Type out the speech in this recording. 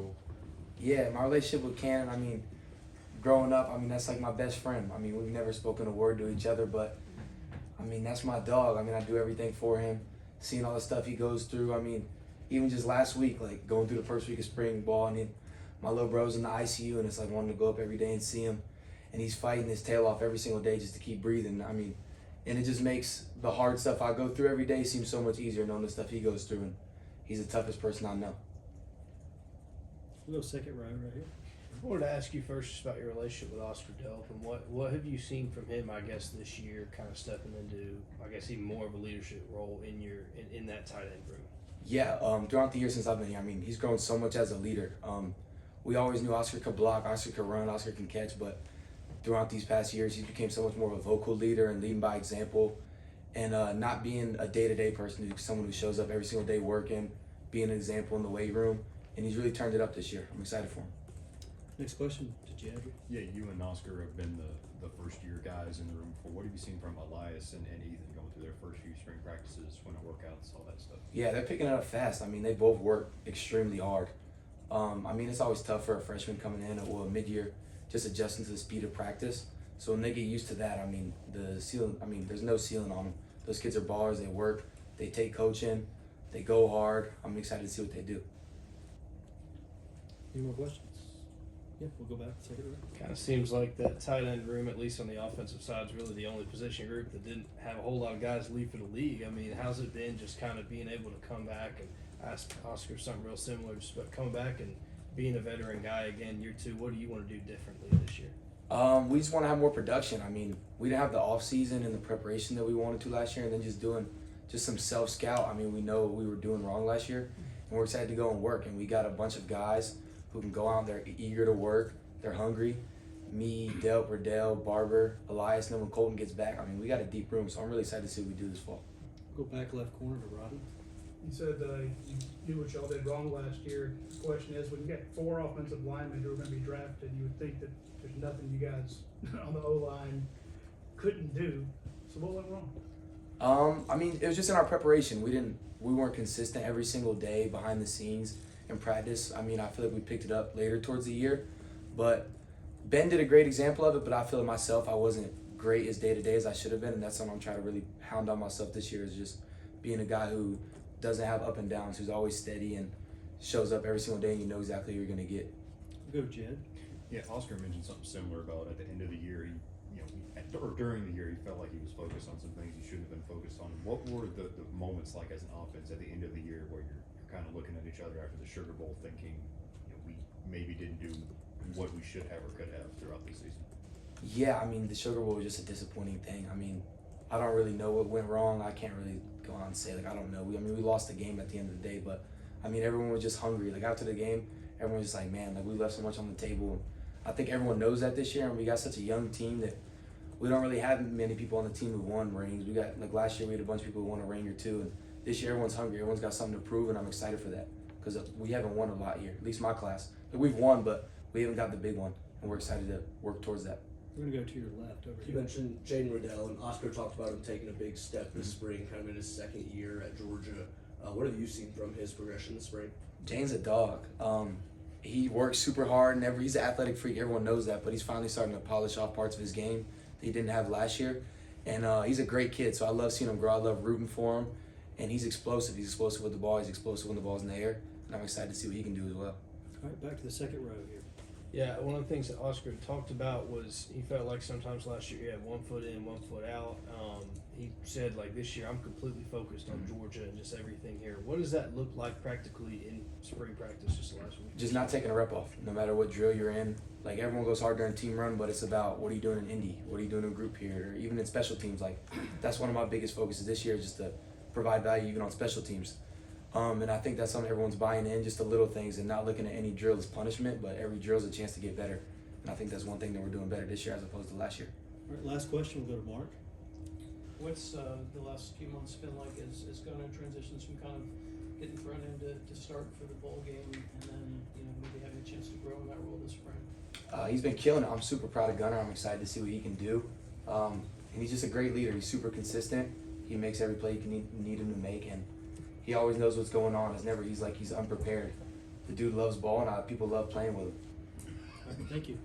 cool. Yeah, my relationship with Cannon, I mean, growing up, I mean, that's like my best friend. I mean, we've never spoken a word to each other, but I mean, that's my dog. I mean, I do everything for him. Seeing all the stuff he goes through. I mean, even just last week, like going through the first week of spring ball, and then my little bro's in the ICU, and it's like wanting to go up every day and see him. And he's fighting his tail off every single day just to keep breathing. I mean, and it just makes the hard stuff I go through every day seem so much easier knowing the stuff he goes through. And he's the toughest person I know. We'll go second row right here. I wanted to ask you first just about your relationship with Oscar Delp and what have you seen from him, I guess, this year, kind of stepping into, I guess, even more of a leadership role in that tight end room? Yeah, throughout the year since I've been here, I mean, he's grown so much as a leader. We always knew Oscar could block, Oscar could run, Oscar can catch, but throughout these past years, he became so much more of a vocal leader and leading by example, and not being a day-to-day person, someone who shows up every single day working, being an example in the weight room, and he's really turned it up this year. I'm excited for him. Next question to Jed. Yeah, you and Oscar have been the first year guys in the room before. What have you seen from Elias and Ethan going through their first few spring practices, winter workouts, all that stuff? Yeah, they're picking it up fast. I mean, they both work extremely hard. I mean, it's always tough for a freshman coming in or a mid-year just adjusting to the speed of practice. So when they get used to that, I mean, there's no ceiling on them. Those kids are ballers. They work. They take coaching. They go hard. I'm excited to see what they do. Any more questions? Yeah, we'll go back to second row. Kind of seems like that tight end room, at least on the offensive side, is really the only position group that didn't have a whole lot of guys leave for the league. I mean, how's it been just kind of being able to come back and ask Oscar something real similar, just about coming back and being a veteran guy again, year two? What do you want to do differently this year? We just want to have more production. I mean, we didn't have the offseason and the preparation that we wanted to last year, and then just doing some self-scout. I mean, we know what we were doing wrong last year, and we're excited to go and work. And we got a bunch of guys who can go out, they're eager to work, they're hungry. Me, Delp, Riddell, Barber, Elias, and then when Colton gets back, I mean, we got a deep room, so I'm really excited to see what we do this fall. Go back left corner to Roddy. You said you knew what y'all did wrong last year. The question is, when you got 4 offensive linemen who are going to be drafted, you would think that there's nothing you guys on the O-line couldn't do. So what went wrong? I mean, it was just in our preparation. We weren't consistent every single day behind the scenes in practice. I mean, I feel like we picked it up later towards the year, but Ben did a great example of it, but I feel myself, I wasn't great as day-to-day as I should have been, and that's something I'm trying to really hound on myself this year, is just being a guy who doesn't have up and downs, who's always steady and shows up every single day and you know exactly who you're going to get. We'll go Jed. Yeah, Oscar mentioned something similar about at the end of the year, or during the year, he felt like he was focused on some things he shouldn't have been focused on. What were the moments like as an offense at the end of the year where you're kind of looking at each other after the Sugar Bowl thinking, we maybe didn't do what we should have or could have throughout the season? Yeah, I mean, the Sugar Bowl was just a disappointing thing. I mean, I don't really know what went wrong. I can't really go on and say, I don't know. We lost the game at the end of the day, but, I mean, everyone was just hungry. After the game, everyone was just like, man, we left so much on the table. And I think everyone knows that this year, and we got such a young team that we don't really have many people on the team who won rings. We got, last year we had a bunch of people who won a ring or two, and this year everyone's hungry. Everyone's got something to prove, and I'm excited for that because we haven't won a lot here, at least my class. We've won, but we haven't got the big one, and we're excited to work towards that. We're going to go to your left over You here. mentioned Jaden Riddell, and Oscar talked about him taking a big step this spring, kind of in his second year at Georgia. What have you seen from his progression this spring? Jane's a dog. He works super hard, and he's an athletic freak. Everyone knows that, but he's finally starting to polish off parts of his game that he didn't have last year. And he's a great kid, so I love seeing him grow. I love rooting for him. And he's explosive. He's explosive with the ball. He's explosive when the ball's in the air. And I'm excited to see what he can do as well. All right, back to the second row here. Yeah, one of the things that Oscar talked about was he felt like sometimes last year he had 1 foot in, 1 foot out. He said, this year I'm completely focused on Georgia and just everything here. What does that look like practically in spring practice just last week? Just not taking a rep off, no matter what drill you're in. Everyone goes hard during team run, but it's about what are you doing in Indy? What are you doing in group period? Or even in special teams. That's one of my biggest focuses this year, is just to provide value even on special teams. And I think that's something everyone's buying in, just the little things, and not looking at any drill as punishment, but every drill is a chance to get better. And I think that's one thing that we're doing better this year as opposed to last year. All right, last question. We'll go to Mark. What's the last few months been like as Gunner transitions from kind of getting thrown in to start for the bowl game and then maybe having a chance to grow in that role this spring? He's been killing it. I'm super proud of Gunner. I'm excited to see what he can do. And he's just a great leader. He's super consistent. He makes every play you can need him to make, and he always knows what's going on. He's unprepared. the dude loves ball, and people love playing with him. All right, thank you.